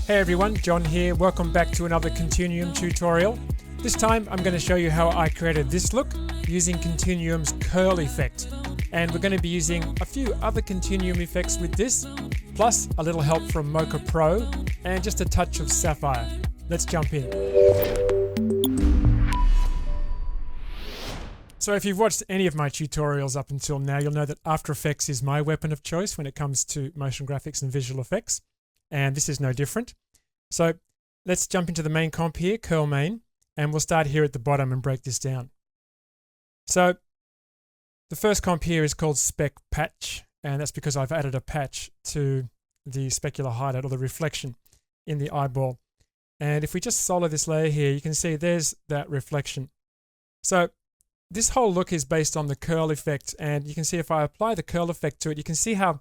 Hey everyone, John here. Welcome back to another Continuum tutorial. This time I'm going to show you how I created this look using Continuum's curl effect. And we're going to be using a few other Continuum effects with this, plus a little help from Mocha Pro and just a touch of Sapphire. Let's jump in. So if you've watched any of my tutorials up until now, you'll know that After Effects is my weapon of choice when it comes to motion graphics and visual effects. And this is no different. So let's jump into the main comp here, Curl Main, and we'll start here at the bottom and break this down. So the first comp here is called Spec Patch, and that's because I've added a patch to the specular highlight or the reflection in the eyeball. And if we just solo this layer here, you can see there's that reflection. So this whole look is based on the curl effect, and you can see if I apply the curl effect to it, you can see how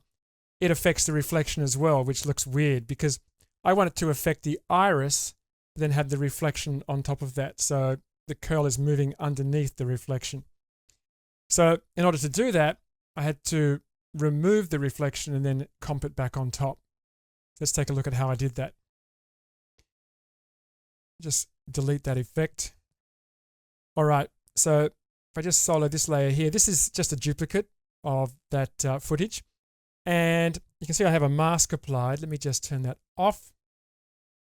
it affects the reflection as well, which looks weird because I want it to affect the iris, then have the reflection on top of that. So the curl is moving underneath the reflection. So in order to do that, I had to remove the reflection and then comp it back on top. Let's take a look at how I did that. Just delete that effect. All right, so if I just solo this layer here, this is just a duplicate of that footage. And you can see I have a mask applied. Let me just turn that off.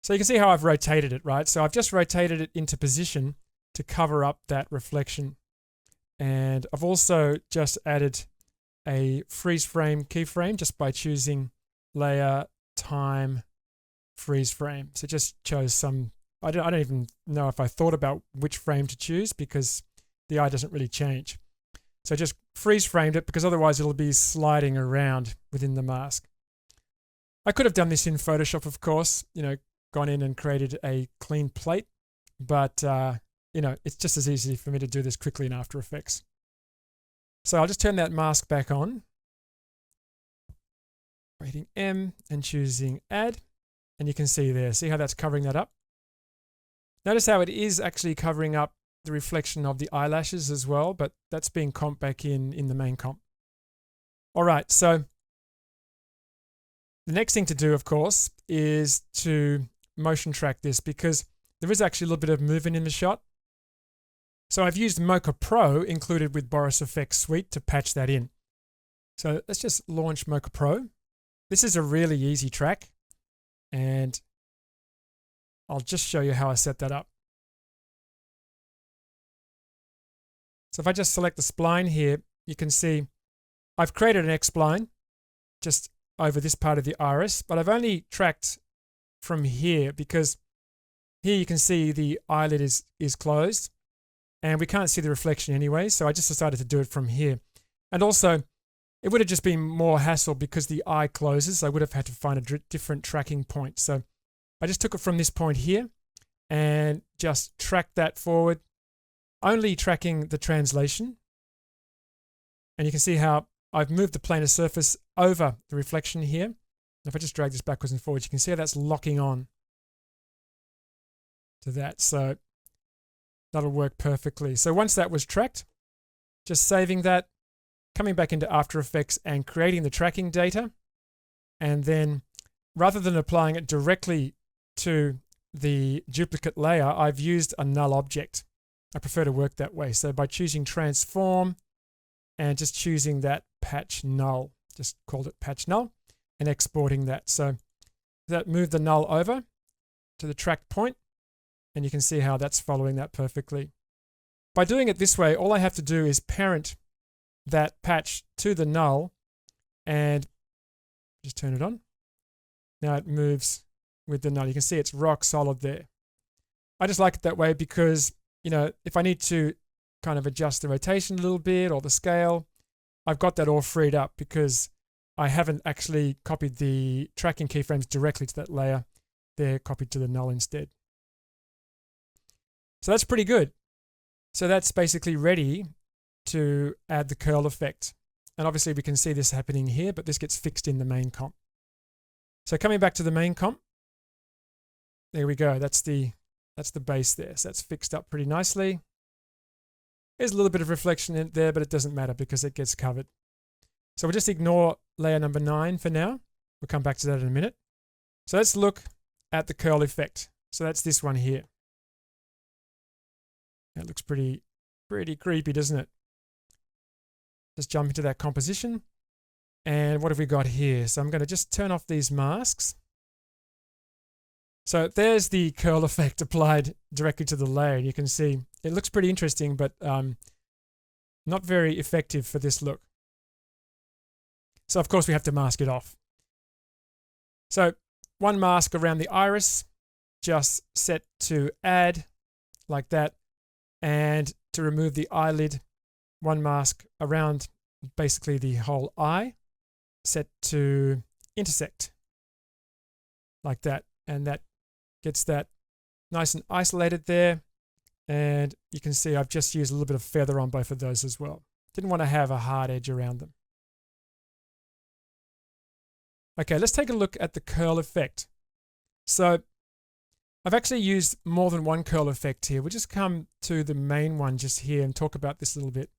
So you can see how I've rotated it, right? So I've just rotated it into position to cover up that reflection. And I've also just added a freeze frame keyframe just by choosing layer, time, freeze frame. So just chose some, I don't even know if I thought about which frame to choose because the eye doesn't really change. So just freeze framed it because otherwise it'll be sliding around within the mask. I could have done this in Photoshop, of course, gone in and created a clean plate, but it's just as easy for me to do this quickly in After Effects. So I'll just turn that mask back on, hitting M and choosing Add, and you can see there, see how that's covering that up? Notice how it is actually covering up the reflection of the eyelashes as well, but that's being comped back in the main comp. All right, so the next thing to do, of course, is to motion track this because there is actually a little bit of movement in the shot. So I've used Mocha Pro included with Boris Effects Suite to patch that in. So let's just launch Mocha Pro. This is a really easy track, and I'll just show you how I set that up. So if I just select the spline here, you can see I've created an X-spline just over this part of the iris, but I've only tracked from here because here you can see the eyelid is closed and we can't see the reflection anyway. So I just decided to do it from here. And also it would have just been more hassle because the eye closes. I would have had to find a different tracking point. So I just took it from this point here and just tracked that forward, only tracking the translation. And you can see how I've moved the planar surface over the reflection here. And if I just drag this backwards and forwards, you can see how that's locking on to that. So that'll work perfectly. So once that was tracked, just saving that, coming back into After Effects and creating the tracking data. And then rather than applying it directly to the duplicate layer, I've used a null object. I prefer to work that way. So by choosing transform and just choosing that patch null, just called it patch null, and exporting that. So that moved the null over to the tracked point, and you can see how that's following that perfectly. By doing it this way, all I have to do is parent that patch to the null and just turn it on. Now it moves with the null. You can see it's rock solid there. I just like it that way because if I need to kind of adjust the rotation a little bit or the scale, I've got that all freed up because I haven't actually copied the tracking keyframes directly to that layer. They're copied to the null instead. So that's pretty good. So that's basically ready to add the curl effect. And obviously we can see this happening here, but this gets fixed in the main comp. So coming back to the main comp, there we go. That's the base there. So that's fixed up pretty nicely. There's a little bit of reflection in there, but it doesn't matter because it gets covered. So we'll just ignore layer number 9 for now. We'll come back to that in a minute. So let's look at the curl effect. So that's this one here. That looks pretty creepy, doesn't it? Just jump into that composition. And what have we got here? So I'm going to just turn off these masks. So there's the curl effect applied directly to the layer. You can see it looks pretty interesting, but not very effective for this look. So of course we have to mask it off. So one mask around the iris, just set to add like that. And to remove the eyelid, one mask around basically the whole eye, set to intersect like that. And that gets that nice and isolated there. And you can see I've just used a little bit of feather on both of those as well. Didn't want to have a hard edge around them. Okay, let's take a look at the curl effect. So I've actually used more than one curl effect here. We'll just come to the main one just here and talk about this a little bit.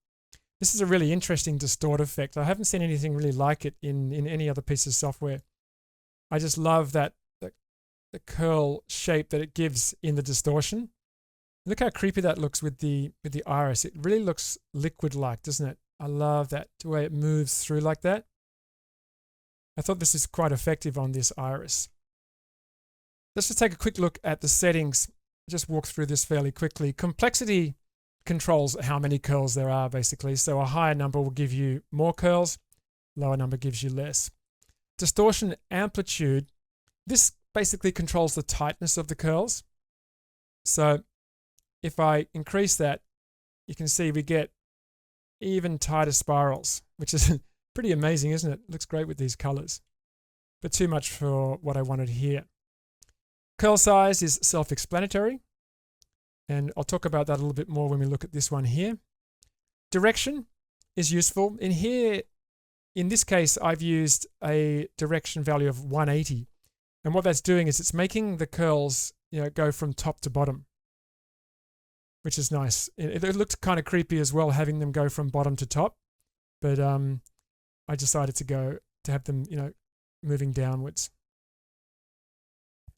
This is a really interesting distort effect. I haven't seen anything really like it in any other piece of software. I just love that the curl shape that it gives in the distortion. Look how creepy that looks with the iris. It really looks liquid-like, doesn't it? I love that, the way it moves through like that. I thought this is quite effective on this iris. Let's just take a quick look at the settings. Just walk through this fairly quickly. Complexity controls how many curls there are, basically. So a higher number will give you more curls, lower number gives you less. Distortion amplitude, this basically controls the tightness of the curls. So if I increase that, you can see we get even tighter spirals, which is pretty amazing, isn't it? Looks great with these colors, but too much for what I wanted here. Curl size is self-explanatory, and I'll talk about that a little bit more when we look at this one here. Direction is useful. In here, in this case, I've used a direction value of 180, and what that's doing is it's making the curls, go from top to bottom, which is nice. It looks kind of creepy as well, having them go from bottom to top, but I decided to have them, moving downwards.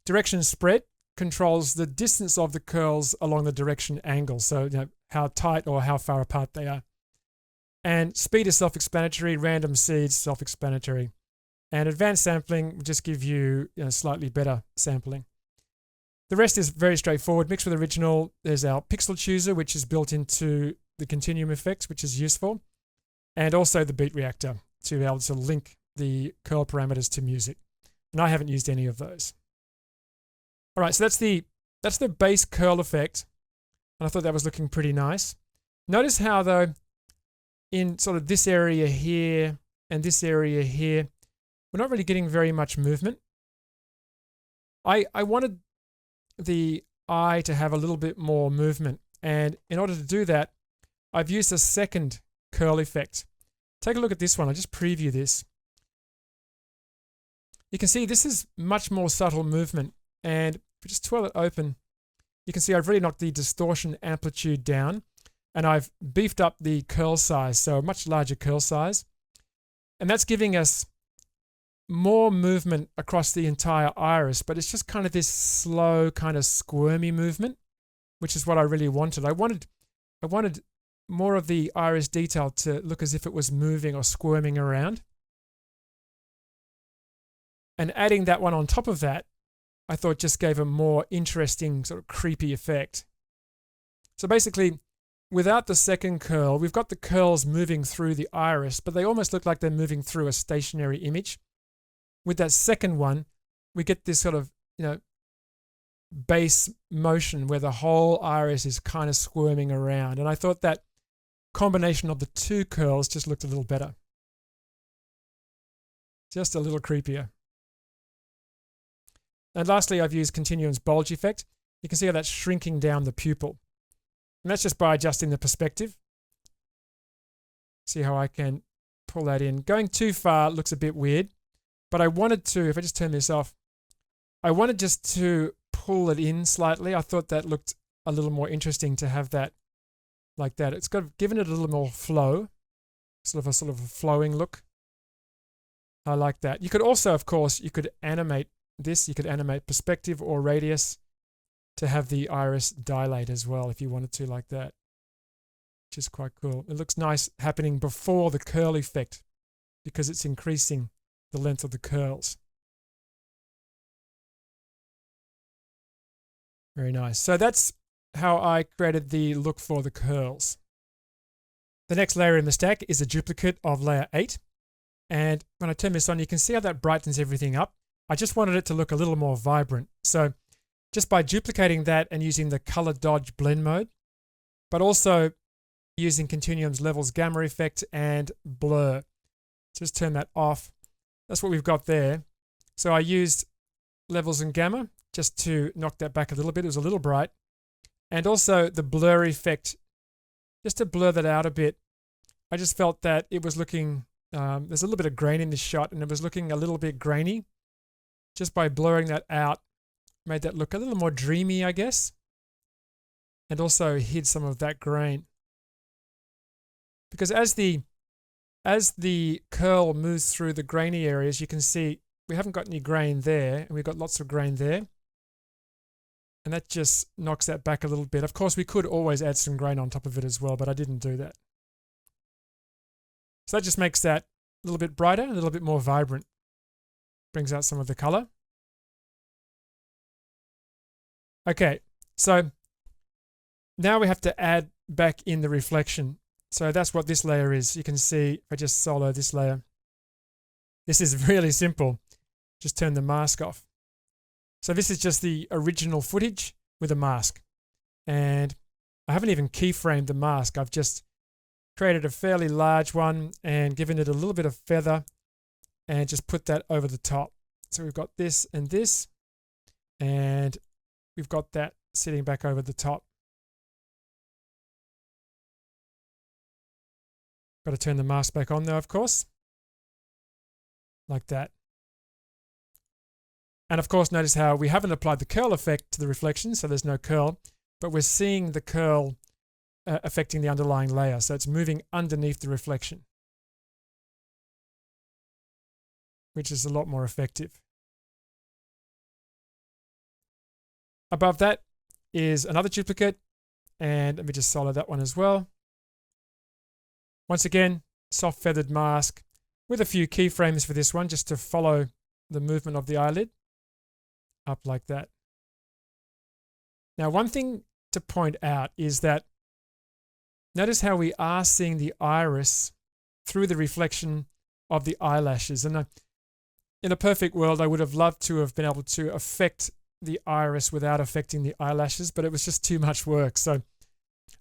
Direction spread controls the distance of the curls along the direction angle, so how tight or how far apart they are. And speed is self-explanatory, random seeds self-explanatory. And advanced sampling will just give you, slightly better sampling. The rest is very straightforward. Mix with original. There's our pixel chooser, which is built into the Continuum effects, which is useful. And also the beat reactor to be able to link the curl parameters to music. And I haven't used any of those. All right, so that's the base curl effect. And I thought that was looking pretty nice. Notice how, though, in sort of this area here and this area here, we're not really getting very much movement. I wanted the eye to have a little bit more movement. And in order to do that, I've used a second curl effect. Take a look at this one. I'll just preview this. You can see this is much more subtle movement. And if we just twirl it open, you can see I've really knocked the distortion amplitude down, and I've beefed up the curl size, so a much larger curl size. And that's giving us more movement across the entire iris, but it's just kind of this slow, kind of squirmy movement, which is what I really wanted. I wanted more of the iris detail to look as if it was moving or squirming around. And adding that one on top of that, I thought just gave a more interesting sort of creepy effect. So basically, without the second curl, we've got the curls moving through the iris, but they almost look like they're moving through a stationary image. With that second one, we get this sort of, base motion where the whole iris is kind of squirming around. And I thought that combination of the two curls just looked a little better. Just a little creepier. And lastly, I've used Continuum's Bulge effect. You can see how that's shrinking down the pupil. And that's just by adjusting the perspective. See how I can pull that in. Going too far looks a bit weird, but I wanted to, if I just turn this off, I wanted just to pull it in slightly. I thought that looked a little more interesting to have that like that. It's given it a little more flow, sort of a flowing look. I like that. You could also, of course, you could animate this, you could animate perspective or radius to have the iris dilate as well if you wanted to, like that, which is quite cool. It looks nice happening before the curl effect because it's increasing the length of the curls. Very nice. So that's how I created the look for the curls. The next layer in the stack is a duplicate of layer 8. And when I turn this on, you can see how that brightens everything up. I just wanted it to look a little more vibrant. So just by duplicating that and using the color dodge blend mode, but also using Continuum's levels gamma effect and blur. Just turn that off. That's what we've got there. So I used levels and gamma just to knock that back a little bit. It was a little bright. And also the blur effect, just to blur that out a bit. I just felt that it was looking, there's a little bit of grain in this shot and it was looking a little bit grainy. Just by blurring that out, made that look a little more dreamy, I guess. And also hid some of that grain. Because as the curl moves through the grainy areas, you can see we haven't got any grain there and we've got lots of grain there. And that just knocks that back a little bit. Of course, we could always add some grain on top of it as well, but I didn't do that. So that just makes that a little bit brighter, a little bit more vibrant. Brings out some of the color. Okay, so now we have to add back in the reflection. So that's what this layer is. You can see if I just solo this layer. This is really simple. Just turn the mask off. So this is just the original footage with a mask. And I haven't even keyframed the mask. I've just created a fairly large one and given it a little bit of feather and just put that over the top. So we've got this and this, and we've got that sitting back over the top. Got to turn the mask back on though, of course, like that. And of course, notice how we haven't applied the curl effect to the reflection, so there's no curl, but we're seeing the curl affecting the underlying layer. So it's moving underneath the reflection, which is a lot more effective. Above that is another duplicate, and let me just solo that one as well. Once again, soft feathered mask with a few keyframes for this one, just to follow the movement of the eyelid up like that. Now, one thing to point out is that notice how we are seeing the iris through the reflection of the eyelashes. And in a perfect world, I would have loved to have been able to affect the iris without affecting the eyelashes, but it was just too much work. So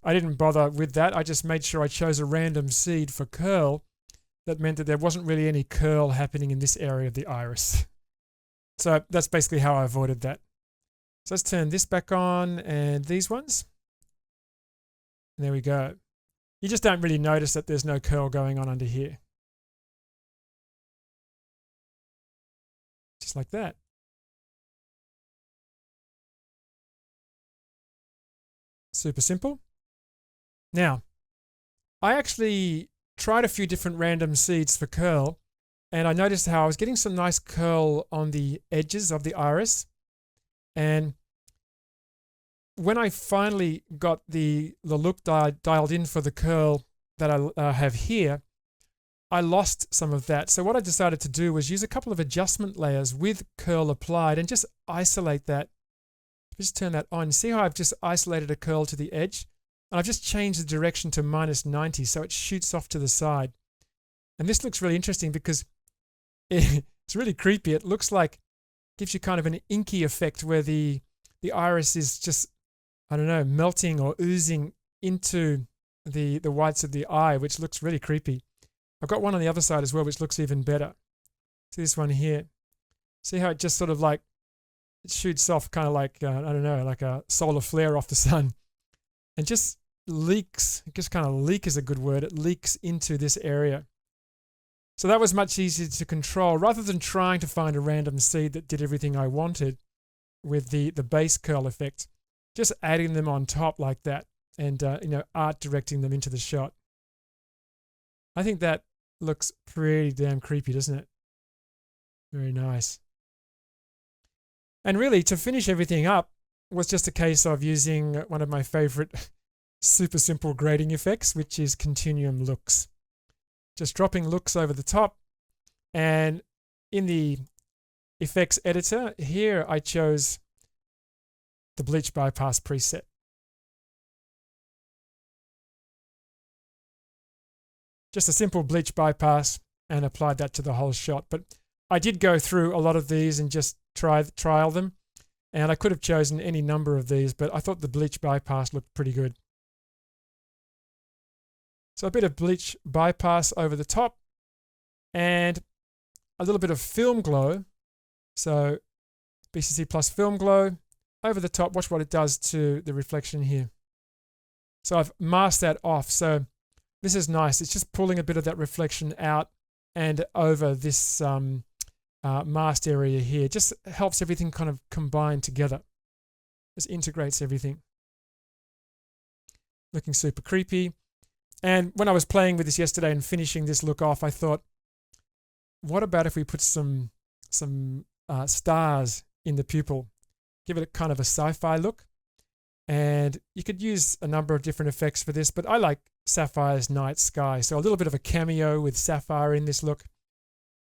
I didn't bother with that. I just made sure I chose a random seed for curl that meant that there wasn't really any curl happening in this area of the iris. So that's basically how I avoided that. So let's turn this back on and these ones. And there we go. You just don't really notice that there's no curl going on under here. Just like that. Super simple. Now, I actually tried a few different random seeds for curl, and I noticed how I was getting some nice curl on the edges of the iris. And when I finally got the look dialed in for the curl that I have here, I lost some of that. So what I decided to do was use a couple of adjustment layers with curl applied and just isolate that. Just turn that on. See how I've just isolated a curl to the edge? And I've just changed the direction to -90 so it shoots off to the side. And this looks really interesting because it's really creepy. It looks like, gives you kind of an inky effect where the iris is just, I don't know, melting or oozing into the whites of the eye, which looks really creepy. I've got one on the other side as well, which looks even better. See this one here? See how it just sort of like, it shoots off kind of like, I don't know, like a solar flare off the sun. And just leaks, just kind of leak is a good word, it leaks into this area. So that was much easier to control rather than trying to find a random seed that did everything I wanted with the base curl effect. Just adding them on top like that and art directing them into the shot. I think that looks pretty damn creepy, doesn't it? Very nice. And really, to finish everything up was just a case of using one of my favorite super simple grading effects, which is Continuum Looks. Just dropping looks over the top, and in the effects editor here I chose the bleach bypass preset. Just a simple bleach bypass, and applied that to the whole shot. But I did go through a lot of these and just trial them, and I could have chosen any number of these, but I thought the bleach bypass looked pretty good. So a bit of bleach bypass over the top and a little bit of film glow. So BCC plus film glow over the top. Watch what it does to the reflection here. So I've masked that off. So this is nice. It's just pulling a bit of that reflection out and over this masked area here. Just helps everything kind of combine together. Just integrates everything. Looking super creepy. And when I was playing with this yesterday and finishing this look off, I thought, what about if we put some stars in the pupil? Give it a kind of a sci-fi look. And you could use a number of different effects for this, but I like Sapphire's NightSky. So a little bit of a cameo with Sapphire in this look.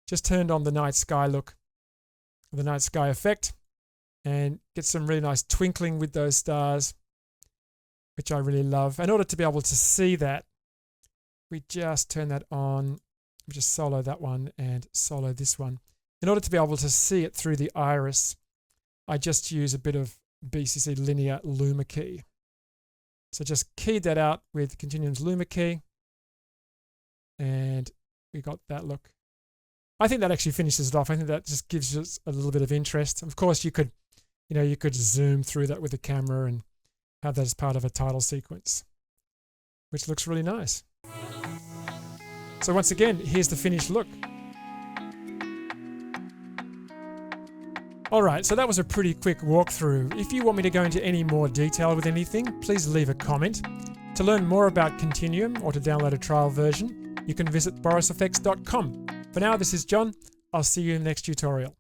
Just turned on the NightSky look, the NightSky effect, and get some really nice twinkling with those stars, which I really love. In order to be able to see that, we just turn that on. We just solo that one and solo this one. In order to be able to see it through the iris, I just use a bit of BCC linear Luma key. So just keyed that out with Continuum's Luma key, and we got that look. I think that actually finishes it off. I think that just gives us a little bit of interest. Of course, you could zoom through that with the camera and have that as part of a title sequence, which looks really nice. So once again, here's the finished look. Alright, so that was a pretty quick walkthrough. If you want me to go into any more detail with anything, please leave a comment. To learn more about Continuum or to download a trial version, you can visit borisfx.com. For now, this is John. I'll see you in the next tutorial.